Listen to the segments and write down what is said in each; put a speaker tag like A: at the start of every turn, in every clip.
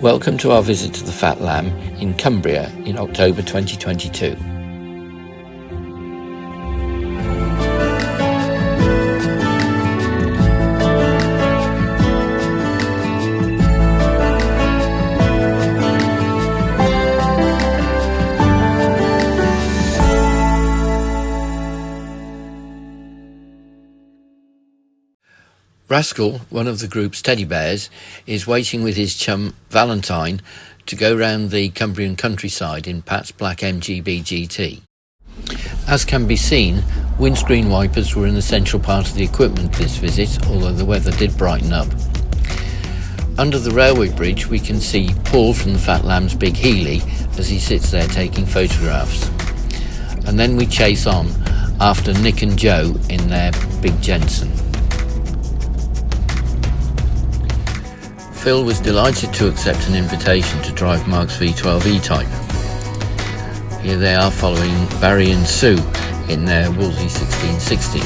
A: Welcome to our visit to the Fat Lamb in Cumbria in October 2022. Rascal, one of the group's teddy bears, is waiting with his chum Valentine to go round the Cumbrian countryside in Pat's black MGB GT. As can be seen, windscreen wipers were an essential part of the equipment this visit, although the weather did brighten up. Under the railway bridge we can see Paul from the Fat Lamb's Big Heeley as he sits there taking photographs. And then we chase on after Nick and Joe in their big Jensen. Phil was delighted to accept an invitation to drive Mark's V12 E-Type. Here they are following Barry and Sue in their Wolseley 1660.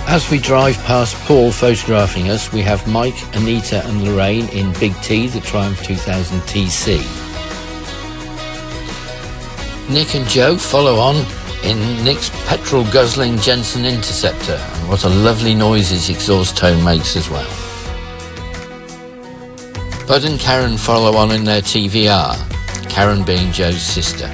A: As we drive past Paul photographing us, we have Mike, Anita and Lorraine in Big T, the Triumph 2000 TC. Nick and Joe follow on in Nick's petrol-guzzling Jensen Interceptor, and what a lovely noise his exhaust tone makes as well. Bud and Karen follow on in their TVR, Karen being Joe's sister.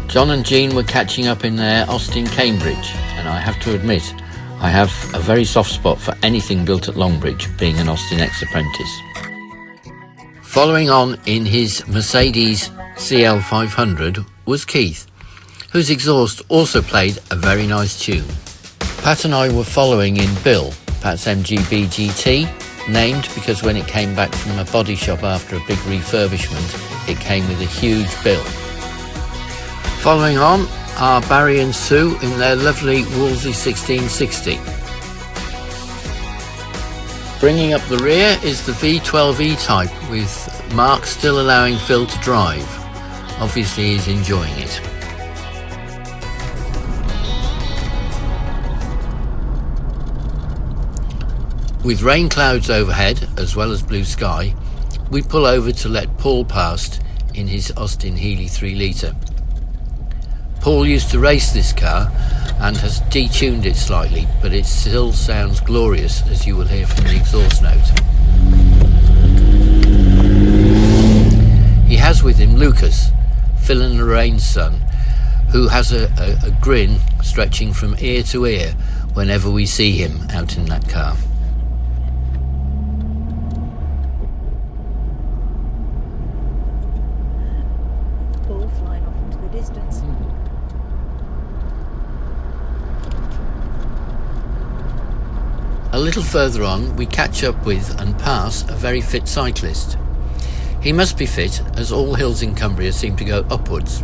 A: John and Jean were catching up in their Austin-Healey Cambridge, and I have to admit, I have a very soft spot for anything built at Longbridge, being an Austin ex-apprentice. Following on in his Mercedes CL500 was Keith, whose exhaust also played a very nice tune. Pat and I were following in Bill, Pat's MGB GT, named because when it came back from a body shop after a big refurbishment, it came with a huge bill. Following on are Barry and Sue in their lovely Wolseley 1660. Bringing up the rear is the V12 E-Type, with Mark still allowing Phil to drive. Obviously he's enjoying it. With rain clouds overhead as well as blue sky, we pull over to let Paul past in his Austin-Healey 3 litre. Paul used to race this car and has detuned it slightly, but it still sounds glorious, as you will hear from the exhaust note. He has with him Lucas, Phil and Lorraine's son, who has a grin stretching from ear to ear whenever we see him out in that car.
B: Paul flying off into the distance.
A: A little further on, we catch up with and pass a very fit cyclist. He must be fit, as all hills in Cumbria seem to go upwards.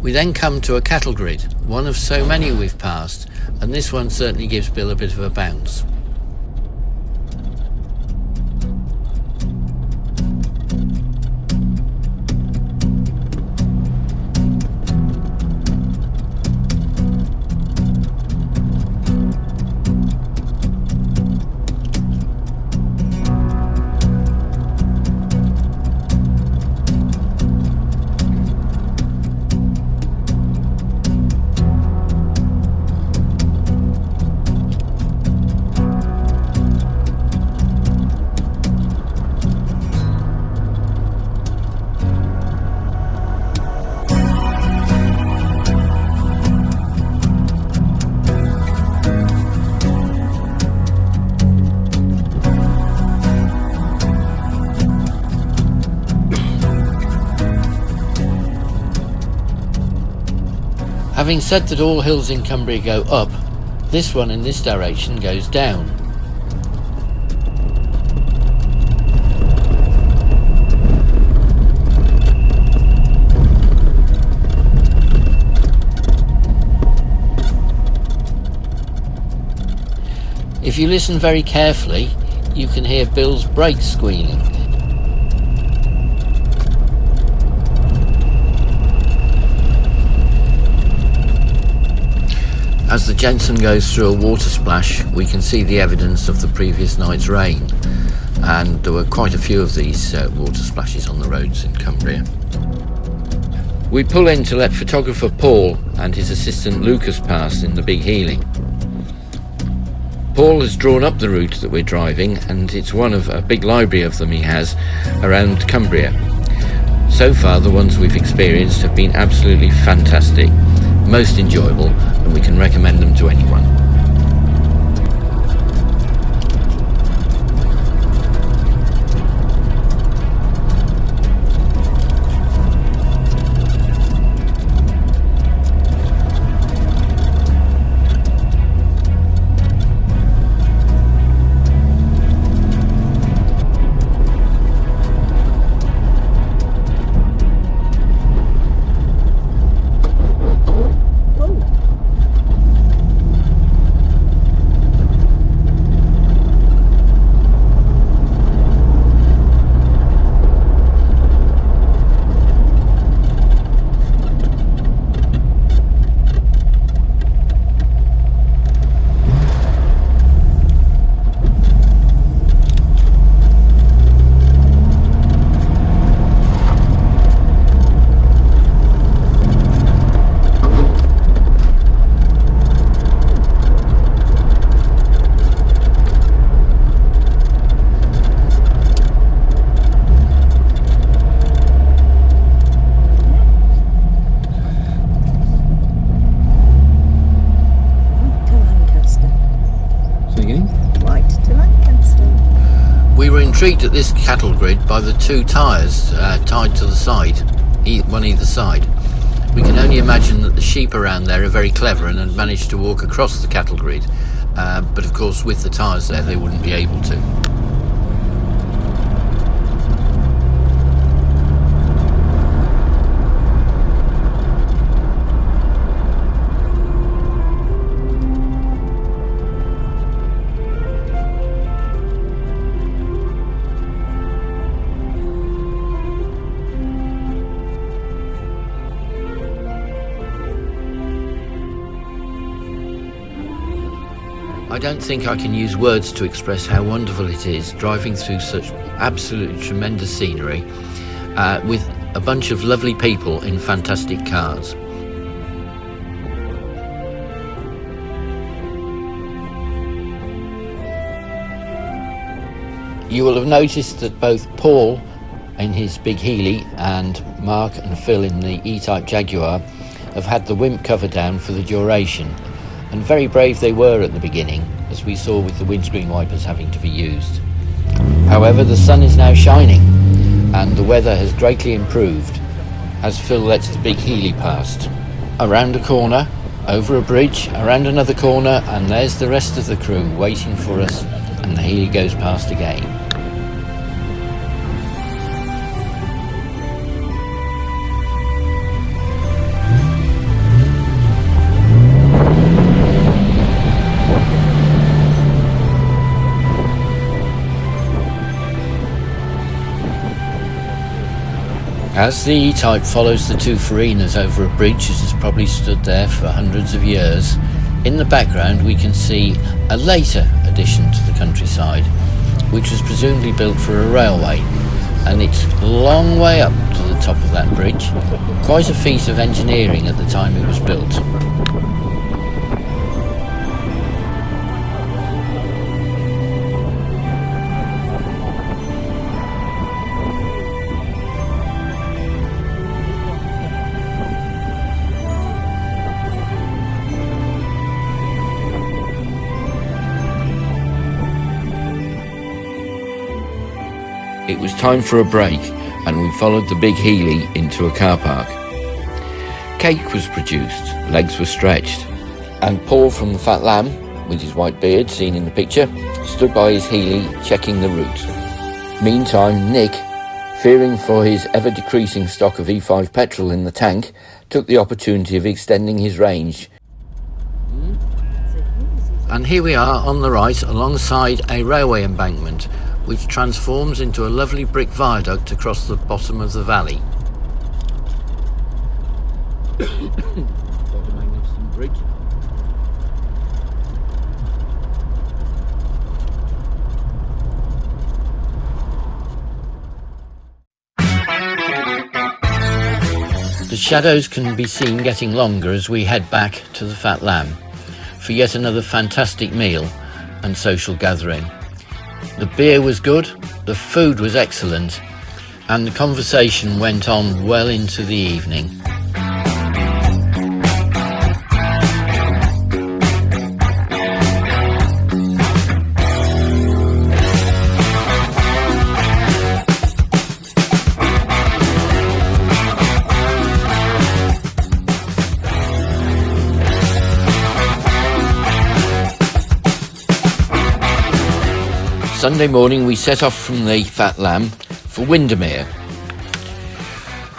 A: We then come to a cattle grid, one of so many we've passed, and this one certainly gives Bill a bit of a bounce. Having said that all hills in Cumbria go up, this one in this direction goes down. If you listen very carefully, you can hear Bill's brakes squealing. As the Jensen goes through a water splash, we can see the evidence of the previous night's rain, and there were quite a few of these water splashes on the roads in Cumbria. We pull in to let photographer Paul and his assistant Lucas pass in the Big Healey. Paul has drawn up the route that we're driving, and it's one of a big library of them he has around Cumbria. So far the ones we've experienced have been absolutely fantastic, most enjoyable, and we can recommend them to anyone. Intrigued at this cattle grid by the two tyres tied to the side, one either side. We can only imagine that the sheep around there are very clever and had managed to walk across the cattle grid, but of course with the tyres there they wouldn't be able to. I don't think I can use words to express how wonderful it is driving through such absolutely tremendous scenery with a bunch of lovely people in fantastic cars. You will have noticed that both Paul in his Big Healey and Mark and Phil in the E-Type Jaguar have had the wimp cover down for the duration. And very brave they were at the beginning, as we saw with the windscreen wipers having to be used. However, the sun is now shining, and the weather has greatly improved as Phil lets the Big Healey past. Around a corner, over a bridge, around another corner, and there's the rest of the crew waiting for us, and the Healey goes past again. As the E-Type follows the two Farinas over a bridge that has probably stood there for hundreds of years, in the background we can see a later addition to the countryside, which was presumably built for a railway, and it's a long way up to the top of that bridge. Quite a feat of engineering at the time it was built. It was time for a break, and we followed the Big Healey into a car park. Cake was produced, legs were stretched, and Paul from the Fat Lamb, with his white beard seen in the picture, stood by his Healey checking the route. Meantime, Nick, fearing for his ever-decreasing stock of E5 petrol in the tank, took the opportunity of extending his range. And here we are on the right alongside a railway embankment which transforms into a lovely brick viaduct across the bottom of the valley. Bridge. The shadows can be seen getting longer as we head back to the Fat Lamb for yet another fantastic meal and social gathering. The beer was good, the food was excellent, and the conversation went on well into the evening. Sunday morning we set off from the Fat Lamb for Windermere.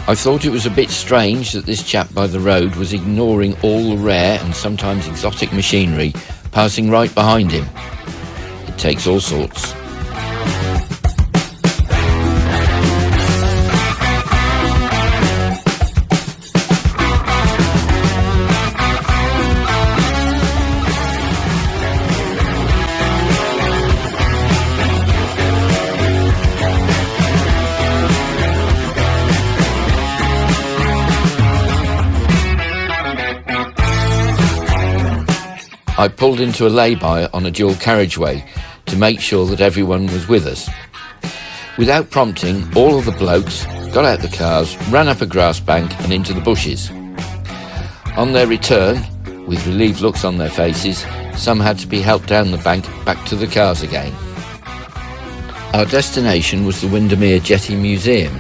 A: I thought it was a bit strange that this chap by the road was ignoring all the rare and sometimes exotic machinery passing right behind him. It takes all sorts. I pulled into a lay-by on a dual carriageway to make sure that everyone was with us. Without prompting, all of the blokes got out the cars, ran up a grass bank and into the bushes. On their return, with relieved looks on their faces, some had to be helped down the bank back to the cars again. Our destination was the Windermere Jetty Museum,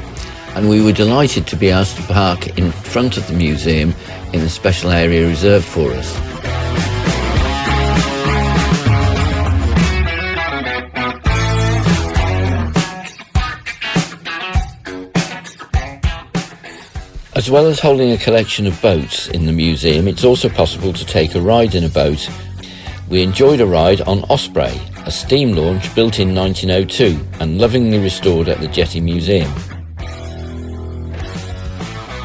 A: and we were delighted to be asked to park in front of the museum in a special area reserved for us. As well as holding a collection of boats in the museum, it's also possible to take a ride in a boat. We enjoyed a ride on Osprey, a steam launch built in 1902 and lovingly restored at the Jetty Museum.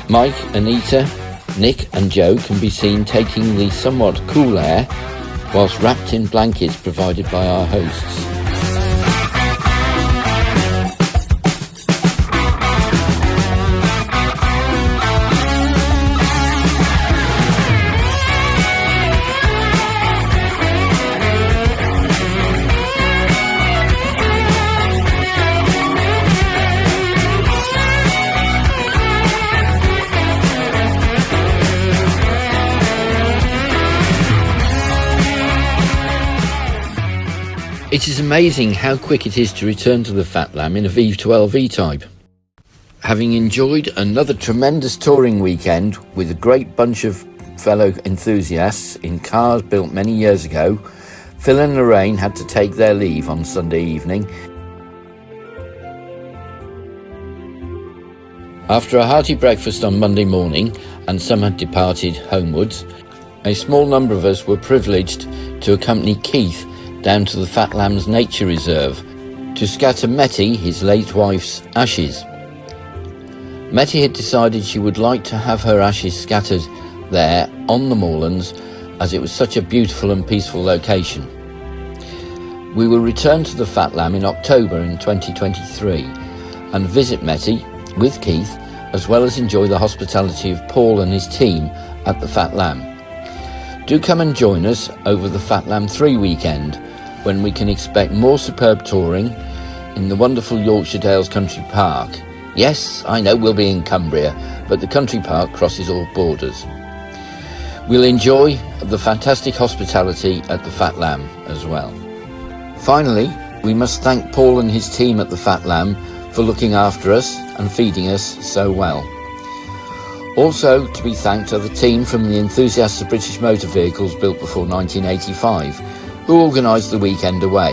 A: Mike, Anita, Nick and Joe can be seen taking the somewhat cool air whilst wrapped in blankets provided by our hosts. It is amazing how quick it is to return to the Fat Lamb in a V12 E-Type. Having enjoyed another tremendous touring weekend with a great bunch of fellow enthusiasts in cars built many years ago, Phil and Lorraine had to take their leave on Sunday evening. After a hearty breakfast on Monday morning, and some had departed homewards, a small number of us were privileged to accompany Keith down to the Fat Lamb's nature reserve to scatter Mette, his late wife's, ashes. Mette had decided she would like to have her ashes scattered there on the moorlands as it was such a beautiful and peaceful location. We will return to the Fat Lamb in October in 2023 and visit Mette with Keith, as well as enjoy the hospitality of Paul and his team at the Fat Lamb. Do come and join us over the Fat Lamb 3 weekend, when we can expect more superb touring in the wonderful Yorkshire Dales Country Park. Yes, I know we'll be in Cumbria, but the country park crosses all borders. We'll enjoy the fantastic hospitality at the Fat Lamb as well. Finally, we must thank Paul and his team at the Fat Lamb for looking after us and feeding us so well. Also to be thanked are the team from the enthusiasts of British motor vehicles built before 1985, who organised the weekend away.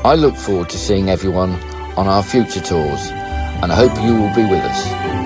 A: I look forward to seeing everyone on our future tours, and I hope you will be with us.